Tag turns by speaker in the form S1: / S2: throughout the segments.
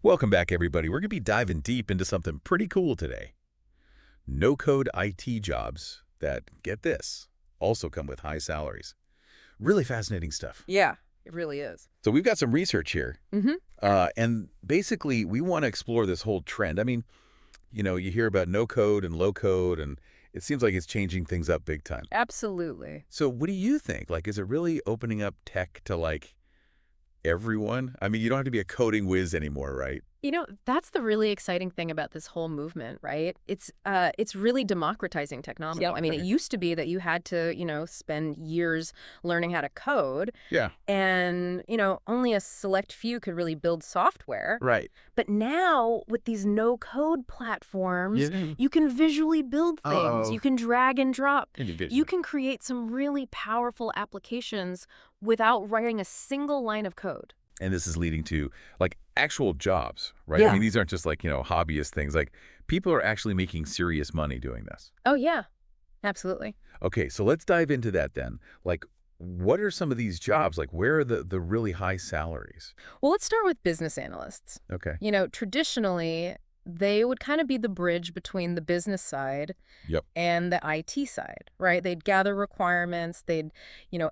S1: Welcome back, everybody. We're going to be diving deep into something pretty cool today. No-code IT jobs that, get this, also come with high salaries. Really fascinating stuff.
S2: Yeah, it really is.
S1: So we've got some research here,
S2: Mm-hmm.
S1: and basically we want to explore this whole trend. I mean, you hear about no-code and low-code, and it seems like it's changing things up big time.
S2: Absolutely.
S1: So what do you think? Like, is it really opening up tech to, like, everyone? I mean, you don't have to be a coding whiz anymore, right?
S2: That's the really exciting thing about this whole movement, right? It's really democratizing technology.
S1: Yeah.
S2: I mean, it
S1: Okay.
S2: used to be that you had to, spend years learning how to code,
S1: Yeah.
S2: and, only a select few could really build software.
S1: Right.
S2: But now, with these no-code platforms,
S1: Yeah.
S2: you can visually build things.
S1: Uh-oh.
S2: You can drag and drop.
S1: Individually.
S2: You can create some really powerful applications without writing a single line of code.
S1: And this is leading to, like, actual jobs, right? I
S2: Yeah.
S1: mean, these aren't just, like, hobbyist things. Like, people are actually making serious money doing this.
S2: Oh, yeah. Absolutely.
S1: Okay, so let's dive into that then. Like, what are some of these jobs? Like, where are the really high salaries?
S2: Well, let's start with business analysts.
S1: Okay.
S2: Traditionally, they would kind of be the bridge between the business side
S1: Yep.
S2: and the IT side, right? They'd gather requirements, they'd,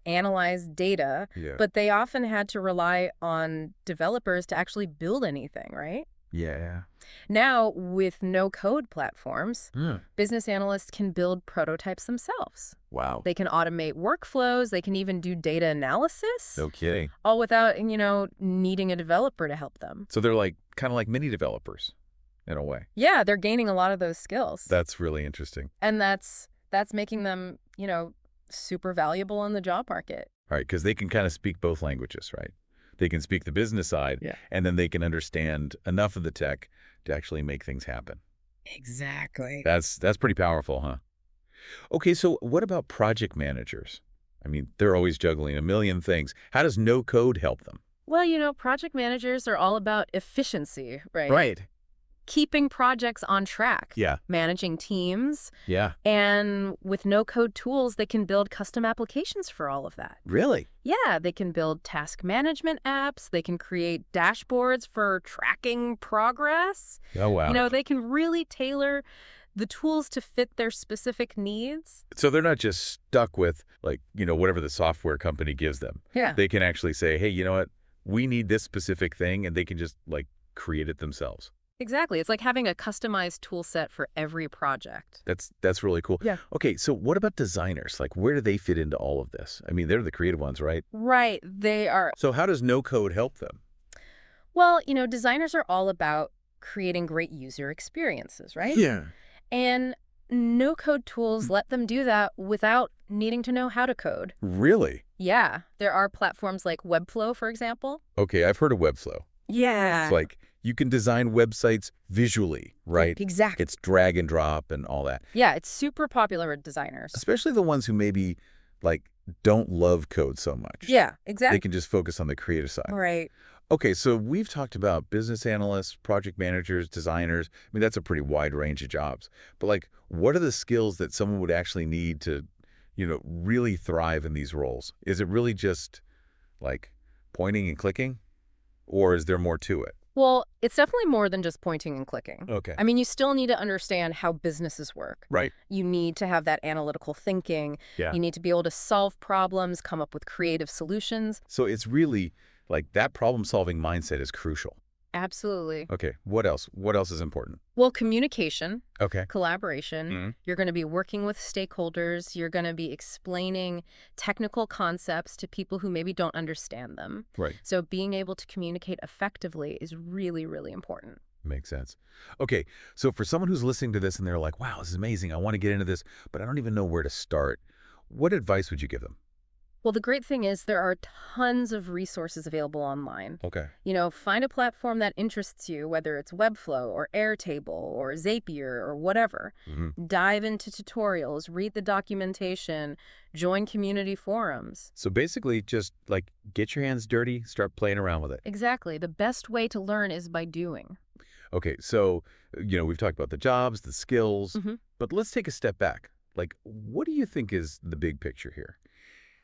S2: analyze data,
S1: Yeah.
S2: but they often had to rely on developers to actually build anything, right?
S1: Yeah.
S2: Now, with no-code platforms,
S1: Hmm.
S2: business analysts can build prototypes themselves.
S1: Wow.
S2: They can automate workflows, they can even do data analysis,
S1: No kidding.
S2: all without, needing a developer to help them.
S1: So they're like kind of like mini developers in a way.
S2: Yeah, they're gaining a lot of those skills.
S1: That's really interesting.
S2: And that's making them, super valuable in the job market.
S1: All right, because they can kind of speak both languages, right? They can speak the business side,
S2: Yeah.
S1: and then they can understand enough of the tech to actually make things happen.
S2: Exactly.
S1: That's pretty powerful, huh? Okay, so what about project managers? I mean, they're always juggling a million things. How does no code help them?
S2: Well, project managers are all about efficiency, right?
S1: Right.
S2: Keeping projects on track.
S1: Yeah.
S2: Managing teams.
S1: Yeah.
S2: And with no-code tools, they can build custom applications for all of that.
S1: Really?
S2: Yeah, they can build task management apps. They can create dashboards for tracking progress.
S1: Oh, wow.
S2: They can really tailor the tools to fit their specific needs.
S1: So they're not just stuck with, like, whatever the software company gives them.
S2: Yeah.
S1: They can actually say, hey, you know what? We need this specific thing, and they can just, like, create it themselves.
S2: Exactly. It's like having a customized tool set for every project.
S1: That's really cool.
S2: Yeah.
S1: Okay, so what about designers? Like, where do they fit into all of this? I mean, they're the creative ones, right?
S2: Right. They are.
S1: So how does no code help them?
S2: Well, designers are all about creating great user experiences, right?
S1: Yeah.
S2: And no-code tools let them do that without needing to know how to code.
S1: Really?
S2: Yeah. There are platforms like Webflow, for example.
S1: Okay, I've heard of Webflow.
S2: Yeah.
S1: It's like you can design websites visually, right?
S2: Exactly.
S1: It's drag and drop and all that.
S2: Yeah, it's super popular with designers.
S1: Especially the ones who maybe, like, don't love code so much.
S2: Yeah,
S1: They
S2: exactly.
S1: can just focus on the creative side.
S2: Right.
S1: Okay, so we've talked about business analysts, project managers, designers. I mean, that's a pretty wide range of jobs. But, like, what are the skills that someone would actually need to, really thrive in these roles? Is it really just, like, pointing and clicking? Or is there more to it?
S2: Well, it's definitely more than just pointing and clicking.
S1: Okay.
S2: I mean, you still need to understand how businesses work.
S1: Right.
S2: You need to have that analytical thinking.
S1: Yeah.
S2: You need to be able to solve problems, come up with creative solutions.
S1: So it's really, like, that problem-solving mindset is crucial.
S2: Absolutely.
S1: Okay, what else? What else is important?
S2: Well, communication,
S1: Okay.
S2: collaboration.
S1: Mhm.
S2: You're going to be working with stakeholders. You're going to be explaining technical concepts to people who maybe don't understand them.
S1: Right.
S2: So being able to communicate effectively is really, really important.
S1: Makes sense. Okay, so for someone who's listening to this and they're like, wow, this is amazing. I want to get into this, but I don't even know where to start. What advice would you give them?
S2: Well, the great thing is there are tons of resources available online.
S1: Okay.
S2: Find a platform that interests you, whether it's Webflow or Airtable or Zapier or whatever.
S1: Mm-hmm.
S2: Dive into tutorials, read the documentation, join community forums.
S1: So basically just, like, get your hands dirty, start playing around with it.
S2: Exactly. The best way to learn is by doing.
S1: Okay, so, we've talked about the jobs, the skills,
S2: Mm-hmm.
S1: but let's take a step back. Like, what do you think is the big picture here?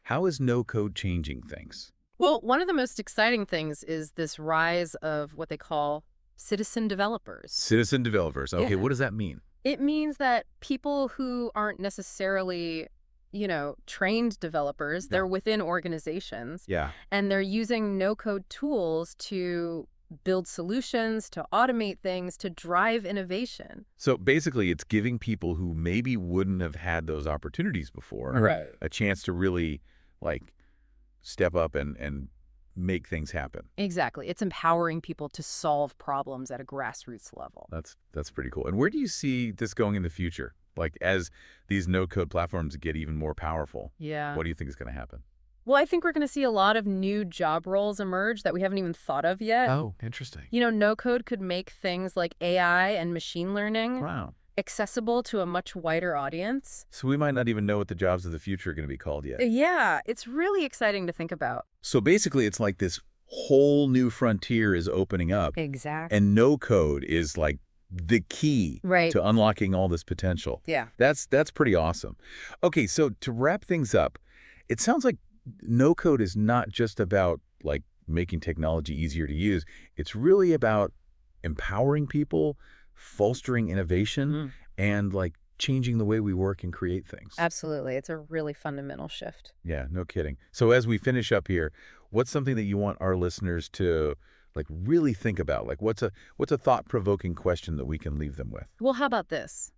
S1: How is no code changing things?
S2: Well, one of the most exciting things is this rise of what they call Citizen developers.
S1: Citizen developers. Okay,
S2: Yeah.
S1: what does that mean?
S2: It means that people who aren't necessarily, trained developers,
S1: Yeah.
S2: they're within organizations,
S1: Yeah.
S2: and they're using no-code tools to build solutions, to automate things, to drive innovation.
S1: So basically, it's giving people who maybe wouldn't have had those opportunities before
S2: Right.
S1: a chance to really, like, step up and make things happen.
S2: Exactly. It's empowering people to solve problems at a grassroots level.
S1: That's pretty cool. And where do you see this going in the future? Like, as these no-code platforms get even more powerful,
S2: Yeah.
S1: what do you think is going to happen?
S2: Well, I think we're going to see a lot of new job roles emerge that we haven't even thought of yet.
S1: Oh, interesting.
S2: No code could make things like AI and machine learning
S1: Wow.
S2: accessible to a much wider audience.
S1: So we might not even know what the jobs of the future are going to be called yet.
S2: Yeah, it's really exciting to think about.
S1: So basically, it's like this whole new frontier is opening up,
S2: Exactly.
S1: and no code is like the key
S2: Right.
S1: to unlocking all this potential.
S2: Yeah.
S1: That's pretty awesome. Okay, so to wrap things up, it sounds like no code is not just about like making technology easier to use. It's really about empowering people, fostering innovation,
S2: Mm.
S1: and like changing the way we work and create things.
S2: Absolutely. It's a really fundamental shift.
S1: Yeah, no kidding. So as we finish up here, what's something that you want our listeners to like really think about? Like what's a thought-provoking question that we can leave them with?
S2: Well, how about this?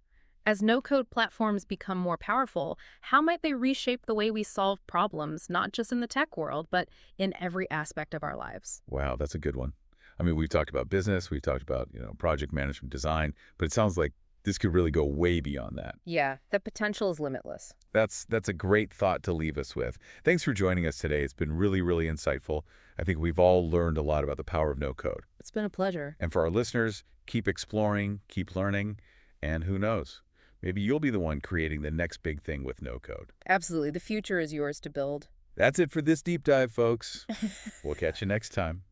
S2: As no-code platforms become more powerful, how might they reshape the way we solve problems, not just in the tech world, but in every aspect of our lives?
S1: Wow, that's a good one. I mean, we've talked about business, we've talked about, project management design, but it sounds like this could really go way beyond that.
S2: Yeah, the potential is limitless.
S1: That's a great thought to leave us with. Thanks for joining us today. It's been really, really insightful. I think we've all learned a lot about the power of no code.
S2: It's been a pleasure.
S1: And for our listeners, keep exploring, keep learning, and who knows, maybe you'll be the one creating the next big thing with no code.
S2: Absolutely. The future is yours to build.
S1: That's it for this deep dive, folks. We'll catch you next time.